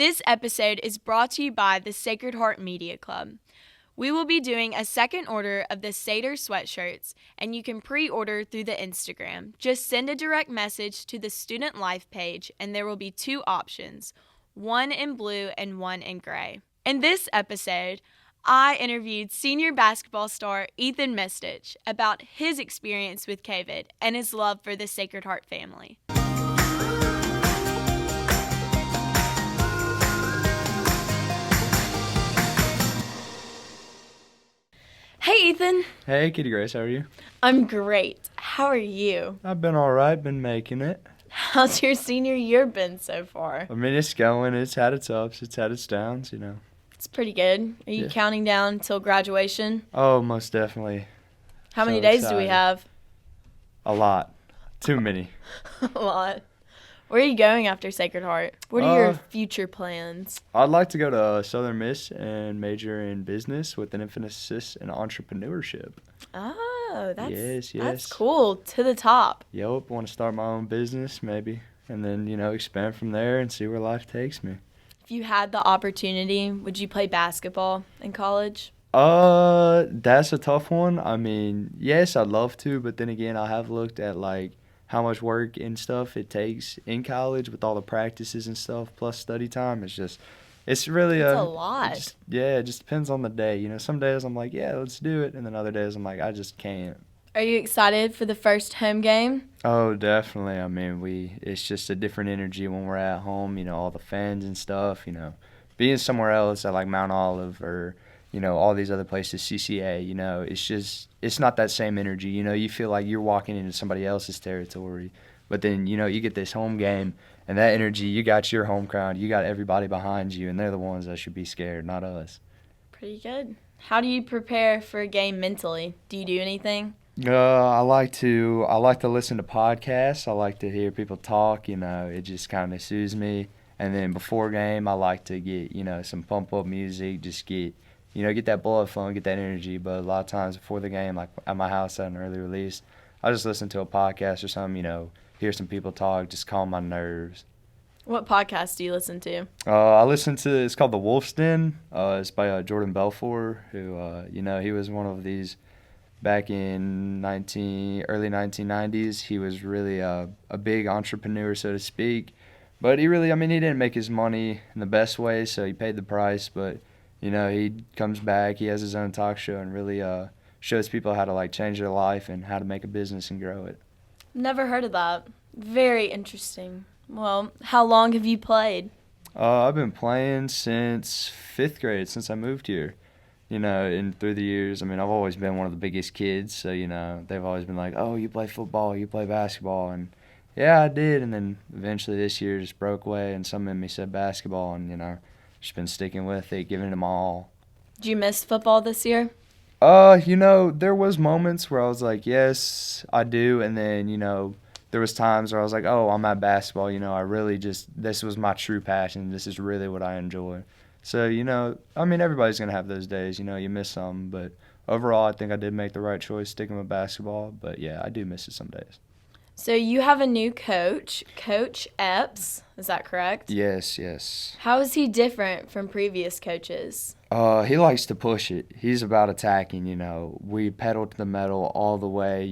This episode is brought to you by the Sacred Heart Media Club. We will be doing a second order of the Crusader sweatshirts, and you can pre-order through the Instagram. Just send a direct message to the Student Life page, and there will be two options, one in blue and one in gray. In this episode, I interviewed senior basketball star Ethan Mistich about his experience with COVID and his love for the Sacred Heart family. Hey, Ethan. Hey, Kitty Grace, how are you? I'm great. How are you? I've been all right, been making it. How's your senior year been so far? I mean, it's going. It's had its ups, it's had its downs, you know. It's pretty good. Are you counting down till graduation? Oh, most definitely. How many days do we have? A lot. Too many. A lot. Where are you going after Sacred Heart? What are your future plans? I'd like to go to Southern Miss and major in business with an emphasis in entrepreneurship. Oh, yes. That's cool. To the top. Yep, want to start my own business maybe, and then, expand from there and see where life takes me. If you had the opportunity, would you play basketball in college? That's a tough one. I mean, yes, I'd love to, but then again, I have looked at how much work and stuff it takes in college with all the practices and stuff plus study time. It's really a lot. It just depends on the day. Some days I'm like, yeah, let's do it, and then other days I'm like, I just can't. Are you excited for the first home game? Oh, definitely. I mean, it's just a different energy when we're at home, all the fans and stuff, being somewhere else at Mount Olive or all these other places, CCA, it's not that same energy. You feel like you're walking into somebody else's territory. But then, you get this home game, and that energy, you got your home crowd, you got everybody behind you, and they're the ones that should be scared, not us. Pretty good. How do you prepare for a game mentally? Do you do anything? I like to listen to podcasts. I like to hear people talk, it just kind of soothes me. And then before game, I like to get, some pump-up music, just get that blood flowing, get that energy. But a lot of times before the game, like at my house at an early release, I just listen to a podcast or something, hear some people talk, just calm my nerves. What podcast do you listen to? I listen to, it's called The Wolf's Den. It's by Jordan Belfort, who, he was one of these back in early 1990s. He was really a big entrepreneur, so to speak. But he didn't make his money in the best way, so he paid the price. But he comes back, he has his own talk show and really shows people how to change their life and how to make a business and grow it. Never heard of that. Very interesting. Well, how long have you played? I've been playing since 5th grade, since I moved here. And through the years, I've always been one of the biggest kids, so, they've always been like, oh, you play football, you play basketball, and yeah, I did, and then eventually this year just broke away, and some in me said basketball, and, just been sticking with it, giving it my all. Did you miss football this year? There was moments where I was like, yes, I do, and then, there was times where I was like, oh, I'm at basketball, I really this was my true passion, this is really what I enjoy. So, everybody's going to have those days, you miss some, but overall I think I did make the right choice sticking with basketball, but yeah, I do miss it some days. So you have a new coach, Coach Epps, is that correct? Yes. How is he different from previous coaches? He likes to push it. He's about attacking, We pedal to the metal all the way,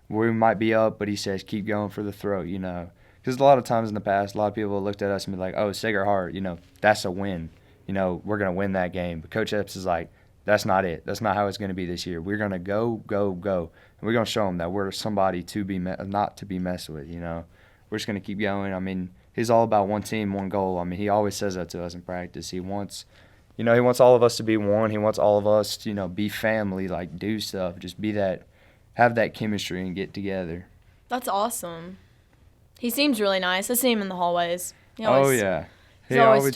We might be up, but he says keep going for the throat, Because a lot of times in the past, a lot of people have looked at us and be like, oh, Sacred Heart, that's a win. We're going to win that game. But Coach Epps is like, that's not it. That's not how it's going to be this year. We're going to go. And we're going to show them that we're somebody to be not to be messed with, We're just going to keep going. He's all about one team, one goal. He always says that to us in practice. He wants all of us to be one. He wants all of us to, be family, do stuff, just be that, have that chemistry and get together. That's awesome. He seems really nice. I see him in the hallways. He always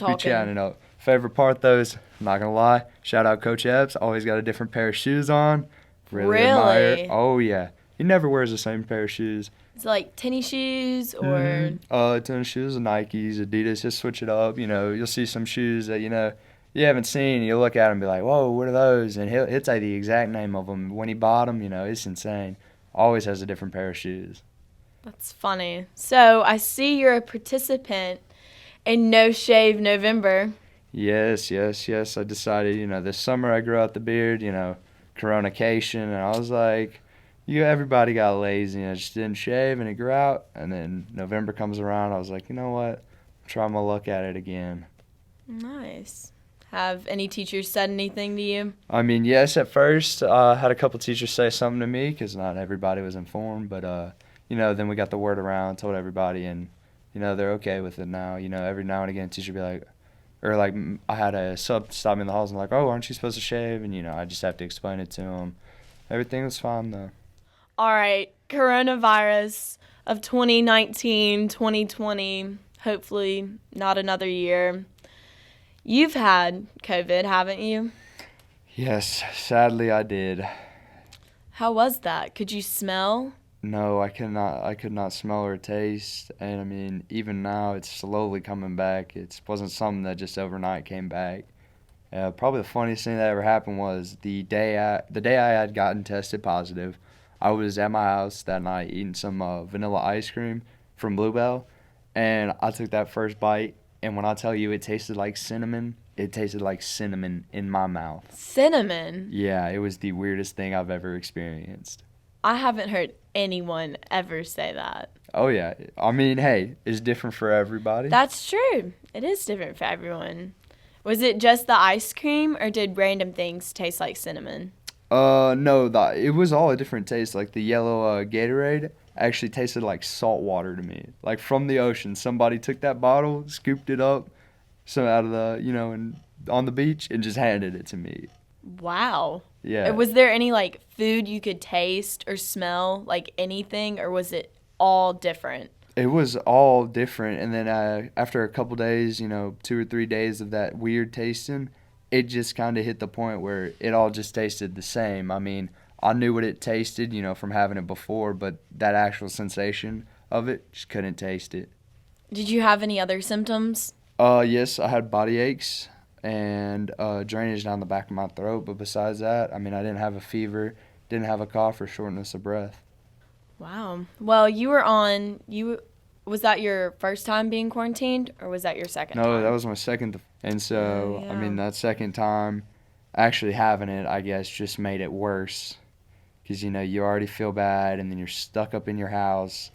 be chatting up. Favorite part, though, is, I'm not going to lie, shout out Coach Epps. Always got a different pair of shoes on. Really? Admire. Oh, yeah. He never wears the same pair of shoes. Is it like tennis shoes or? Tennis shoes, Nikes, Adidas, just switch it up. You'll see some shoes that, you haven't seen. You look at them and be like, whoa, what are those? And he'll tell you the exact name of them. When he bought them, it's insane. Always has a different pair of shoes. That's funny. So I see you're a participant A no shave November. Yes, yes, yes. I decided, this summer I grew out the beard, coronacation, and I was like, everybody got lazy, and I just didn't shave, and it grew out. And then November comes around, I was like, you know what? Try my luck at it again. Nice. Have any teachers said anything to you? I mean, yes, at first, I had a couple teachers say something to me because not everybody was informed, but, then we got the word around, told everybody, and, they're okay with it now. Every now and again, teacher be like, or like I had a sub stop me in the halls and like, oh, aren't you supposed to shave? And, I just have to explain it to them. Everything was fine, though. All right, coronavirus of 2019, 2020, hopefully not another year. You've had COVID, haven't you? Yes, sadly I did. How was that? Could you smell? No, I could not smell or taste, and I mean, even now it's slowly coming back. It wasn't something that just overnight came back. Probably the funniest thing that ever happened was the day I had gotten tested positive. I was at my house that night eating some vanilla ice cream from Bluebell, and I took that first bite, and when I tell you it tasted like cinnamon in my mouth. Cinnamon? Yeah, it was the weirdest thing I've ever experienced. I haven't heard anyone ever say that. Oh, yeah. I mean, hey, it's different for everybody. That's true. It is different for everyone. Was it just the ice cream, or did random things taste like cinnamon? No, it was all a different taste. Like the yellow Gatorade actually tasted like salt water to me. Like from the ocean. Somebody took that bottle, scooped it up, out of the, and on the beach, and just handed it to me. Wow. Yeah. Was there any, like, food you could taste or smell, like anything, or was it all different? It was all different, and then after a couple days, 2 or 3 days of that weird tasting, it just kind of hit the point where it all just tasted the same. I mean, I knew what it tasted, from having it before, but that actual sensation of it, just couldn't taste it. Did you have any other symptoms? Yes, I had body aches and drainage down the back of my throat, but besides that, I mean, I didn't have a fever, didn't have a cough or shortness of breath. Wow. Well, was that your first time being quarantined, or was that your second time? No, that was my second. And so, yeah. I mean, that second time, actually having it, I guess, just made it worse. Because, you already feel bad, and then you're stuck up in your house.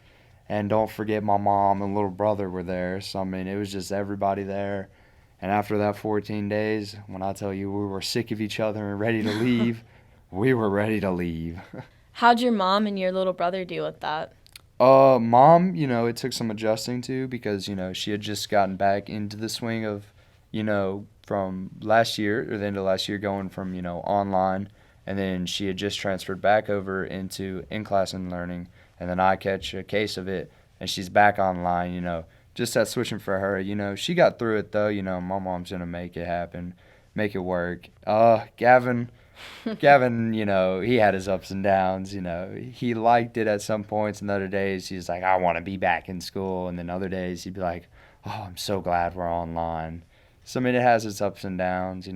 And don't forget my mom and little brother were there. So, I mean, it was just everybody there. And after that 14 days, when I tell you we were sick of each other and ready to leave, we were ready to leave. How'd your mom and your little brother deal with that? Mom, it took some adjusting to because, she had just gotten back into the swing of, from last year or the end of last year going from, online. And then she had just transferred back over into in-class and learning. And then I catch a case of it and she's back online, just that switching for her. She got through it though. My mom's going to make it happen, make it work. Gavin, he had his ups and downs, He liked it at some points, and other days he's like, I want to be back in school. And then other days he'd be like, oh, I'm so glad we're online. So, I mean, it has its ups and downs,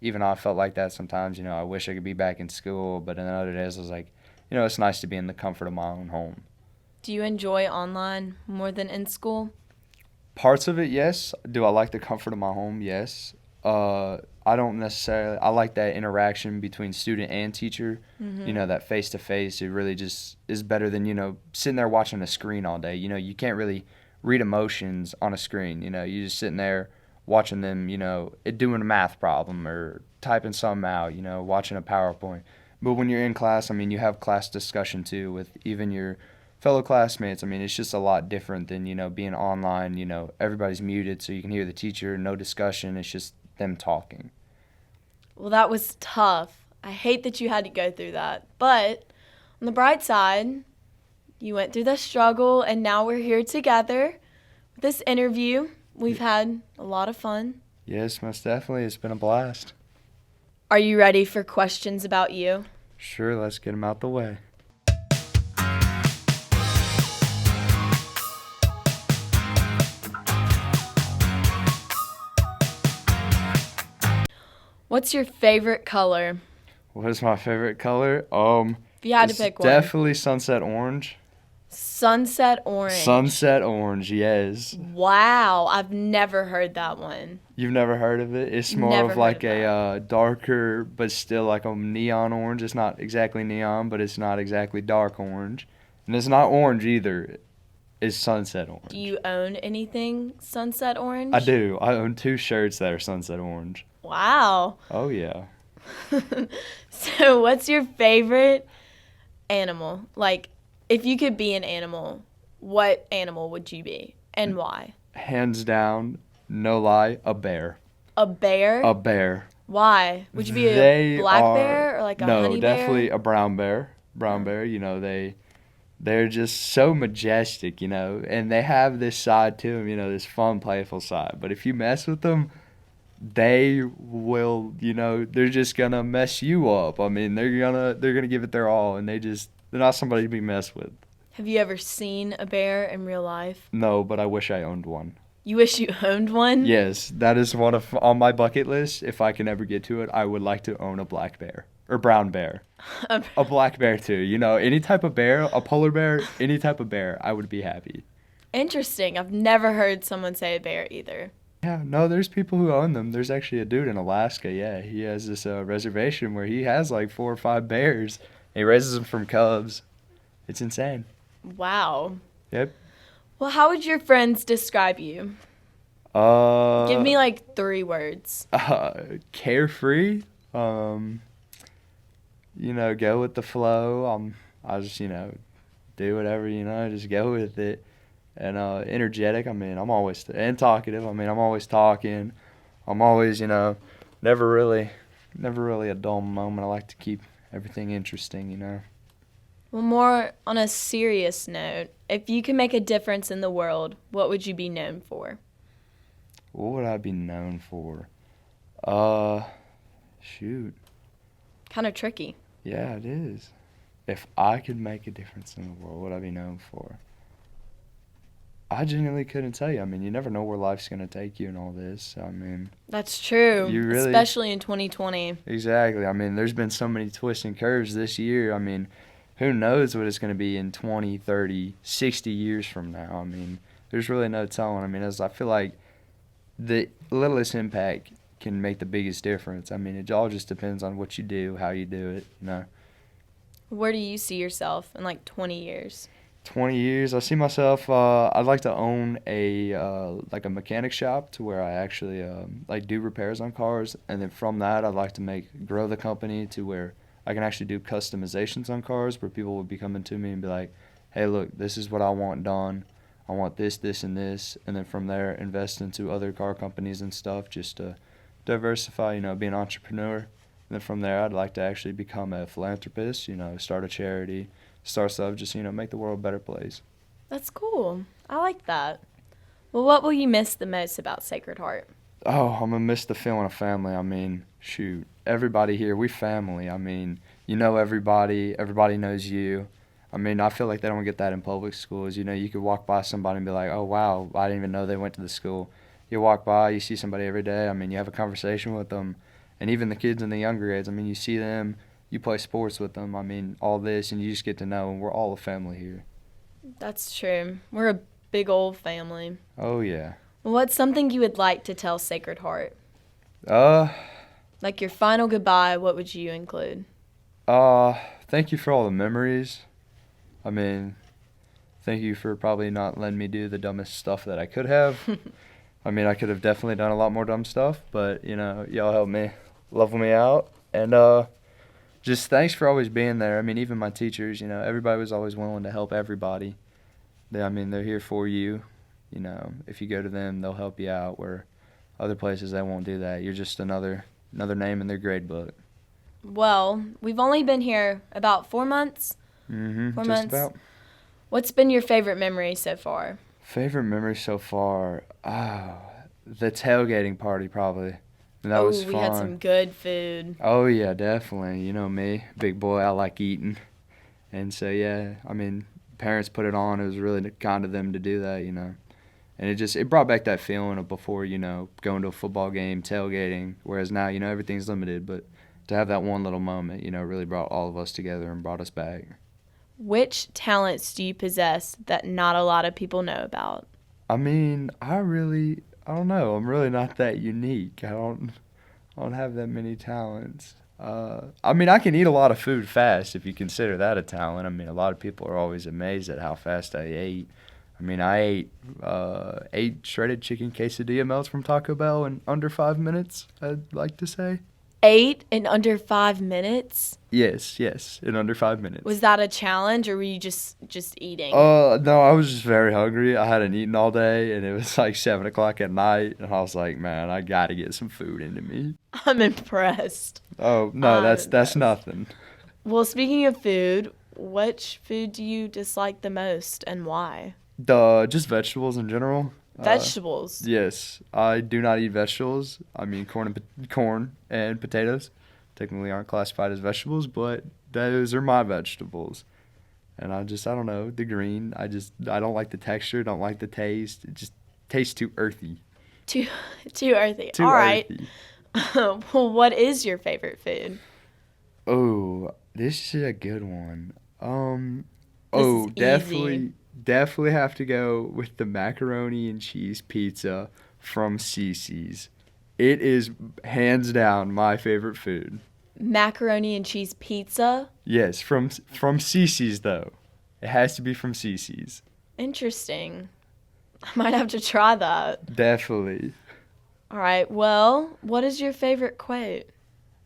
Even I felt like that sometimes, I wish I could be back in school. But then other days I was like, it's nice to be in the comfort of my own home. Do you enjoy online more than in school? Parts of it, yes. Do I like the comfort of my home? Yes. I don't necessarily. I like that interaction between student and teacher. Mm-hmm. That face to face. It really just is better than sitting there watching a screen all day. You can't really read emotions on a screen. You're just sitting there watching them. Doing a math problem or typing something out. Watching a PowerPoint. But when you're in class, I mean, you have class discussion too with even your fellow classmates. I mean, it's just a lot different than being online. Everybody's muted so you can hear the teacher. No discussion. It's just them talking. Well, that was tough. I hate that you had to go through that. But on the bright side, you went through the struggle, and now we're here together with this interview. We've had a lot of fun. Yes, most definitely. It's been a blast. Are you ready for questions about you? Sure, let's get them out the way. What's your favorite color? What is my favorite color? If you had to pick one. Definitely sunset orange. Sunset orange. Sunset orange, yes. Wow, I've never heard that one. You've never heard of it? It's more Never of heard like of a darker, but still like a neon orange. It's not exactly neon, but it's not exactly dark orange. And it's not orange either. It's sunset orange. Do you own anything sunset orange? I do. I own 2 shirts that are sunset orange. Wow. Oh, yeah. So, what's your favorite animal? Like, if you could be an animal, what animal would you be and why? Hands down, no lie, a bear. A bear? A bear. Why? Would you be They a black are, bear or like a no, honey bear? definitely a brown bear. Brown bear, you know, they're just so majestic, you know, and they have this side to them, you know, this fun, playful side. But if you mess with them, they will, you know, they're just gonna mess you up. I mean, they're gonna give it their all, and they're not somebody to be messed with. Have you ever seen a bear in real life? No, but I wish I owned one. You wish you owned one? Yes, that is one of on my bucket list. If I can ever get to it, I would like to own a black bear or brown bear. A black bear too. You know, any type of bear, a polar bear, any type of bear, I would be happy. Interesting. I've never heard someone say a bear either. Yeah, no, there's people who own them. There's actually a dude in Alaska. Yeah, he has this reservation where he has like 4 or 5 bears. He raises them from cubs. It's insane. Wow. Yep. Well, how would your friends describe you? Give me like 3 words. Carefree. You know, go with the flow. I just, you know, do whatever, you know, just go with it. And energetic. I mean, I'm always and talkative. I mean, I'm always talking. I'm always, you know, never really a dull moment. I like to keep everything interesting, you know. Well, more on a serious note, if you could make a difference in the world, what would you be known for? What would I be known for? Shoot. Kind of tricky. Yeah, it is. If I could make a difference in the world, what would I be known for? I genuinely couldn't tell you. I mean, you never know where life's going to take you and all this. I mean, that's true, you really, especially in 2020. Exactly. I mean, there's been so many twists and curves this year. I mean, who knows what it's going to be in 20, 30, 60 years from now. I mean, there's really no telling. I mean, I feel like the littlest impact can make the biggest difference. I mean, it all just depends on what you do, how you do it, you know. Where do you see yourself in like 20 years? 20 years, I see myself, I'd like to own like a mechanic shop to where I actually like do repairs on cars, and then from that I'd like to grow the company to where I can actually do customizations on cars, where people would be coming to me and be like, hey, look, this is what I want done. I want this, this, and this, and then from there invest into other car companies and stuff just to diversify, you know, be an entrepreneur. And then from there I'd like to actually become a philanthropist, you know, start a charity, start stuff, just, you know, make the world a better place. That's cool. I like that. Well, what will you miss the most about Sacred Heart? Oh, I'm going to miss the feeling of family. I mean, shoot, everybody here, we family. I mean, you know everybody knows you. I mean, I feel like they don't get that in public schools. You know, you could walk by somebody and be like, oh, wow, I didn't even know they went to the school. You walk by, you see somebody every day. I mean, you have a conversation with them. And even the kids in the younger grades, I mean, you see them. You play sports with them. I mean, all this, and you just get to know, and we're all a family here. That's true. We're a big old family. Oh, yeah. Well, what's something you would like to tell Sacred Heart? Like your final goodbye, what would you include? Thank you for all the memories. I mean, thank you for probably not letting me do the dumbest stuff that I could have. I mean, I could have definitely done a lot more dumb stuff, but, you know, y'all helped me, level me out, and, just thanks for always being there. I mean, even my teachers, you know, everybody was always willing to help everybody. They're here for you. You know, if you go to them, they'll help you out, where other places they won't do that. You're just another name in their grade book. Well, we've only been here about 4 months. 4 just months. About. What's been your favorite memory so far? Favorite memory so far? The tailgating party probably. That was fun. We had some good food. Oh, yeah, definitely. You know me, big boy, I like eating. And so, yeah, I mean, parents put it on. It was really kind of them to do that, you know. And it brought back that feeling of before, you know, going to a football game, tailgating, whereas now, you know, everything's limited. But to have that one little moment, you know, really brought all of us together and brought us back. Which talents do you possess that not a lot of people know about? I mean, I don't know. I'm really not that unique. I don't have that many talents. I mean, I can eat a lot of food fast if you consider that a talent. I mean, a lot of people are always amazed at how fast I ate. I mean, I ate 8 shredded chicken quesadilla melts from Taco Bell in under 5 minutes, I'd like to say. 8 in under 5 minutes? Yes, in under 5 minutes. Was that a challenge, or were you just eating? No, I was just very hungry. I hadn't eaten all day, and it was like 7 o'clock at night, and I was like, man, I gotta get some food into me. I'm impressed. Oh, no, that's nothing. Well, speaking of food, which food do you dislike the most and why? Just vegetables in general. Vegetables? Yes, I do not eat vegetables. I mean, corn and potatoes technically aren't classified as vegetables, but those are my vegetables. And I don't know, the green, I don't like the texture, don't like the taste. It just tastes too earthy. Too earthy. Too All right. earthy. Well, what is your favorite food? Oh, this is a good one. This is Definitely have to go with the macaroni and cheese pizza from Cece's. It is hands down my favorite food. Macaroni and cheese pizza? Yes, from Cece's though. It has to be from Cece's. Interesting. I might have to try that. Definitely. All right. Well, what is your favorite quote?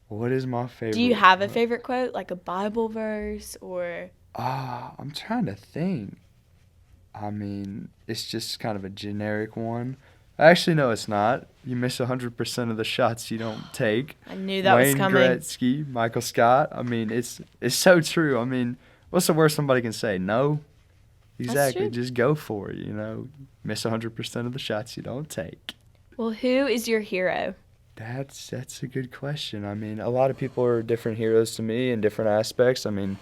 What is my favorite? Do you have a favorite quote, like a Bible verse or? I'm trying to think. I mean, it's just kind of a generic one. Actually, no, it's not. You miss 100% of the shots you don't take. I knew that was coming. Wayne Gretzky, Michael Scott. I mean, it's so true. I mean, what's the worst somebody can say? No. Exactly. Just go for it, you know. Miss 100% of the shots you don't take. Well, who is your hero? That's a good question. I mean, a lot of people are different heroes to me in different aspects. I mean,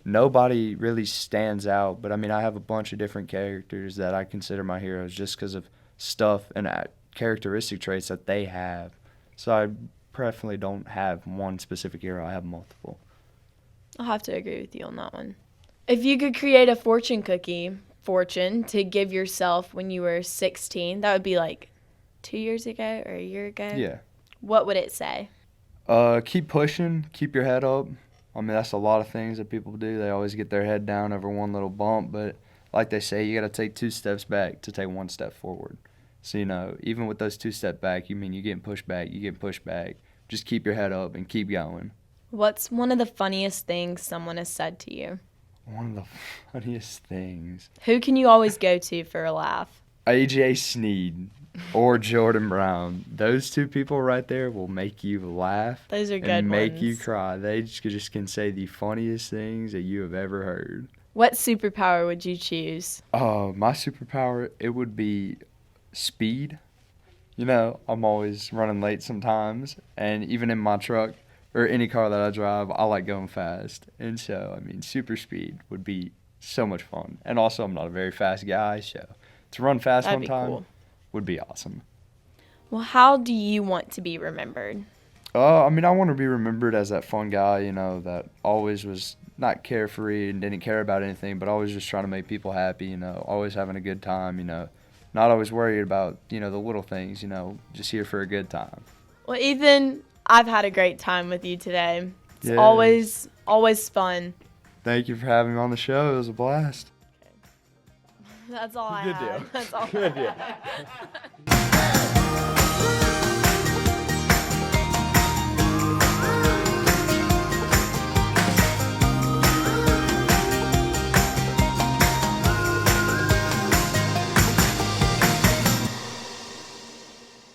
nobody really stands out, but I mean, I have a bunch of different characters that I consider my heroes just because of stuff and characteristic traits that they have. So I definitely don't have one specific hero. I have multiple. I'll have to agree with you on that one. If you could create a fortune to give yourself when you were 16, that would be like 2 years ago or a year ago? Yeah. What would it say? Keep pushing, keep your head up. I mean, that's a lot of things that people do. They always get their head down over one little bump, but like they say, you got to take 2 steps back to take 1 step forward. So, you know, even with those 2 steps back, you're getting pushed back, Just keep your head up and keep going. What's one of the funniest things someone has said to you? One of the funniest things. Who can you always go to for a laugh? AJ Sneed or Jordan Brown. Those 2 people right there will make you laugh. Those are good and make ones. you cry. They just can say the funniest things that you have ever heard. What superpower would you choose? My superpower, it would be speed. You know, I'm always running late sometimes, and even in my truck or any car that I drive, I like going fast. And so, I mean, super speed would be so much fun. And also, I'm not a very fast guy, so to run fast That'd one be time cool. would be awesome. Well, how do you want to be remembered? I mean, I want to be remembered as that fun guy, you know, that always was not carefree and didn't care about anything, but always just trying to make people happy, you know, always having a good time, you know, not always worried about, you know, the little things, you know, just here for a good time. Well, Ethan, I've had a great time with you today. It's Yeah. always fun. Thank you for having me on the show. It was a blast. That's all I Good had. deal. That's all Good I deal. had.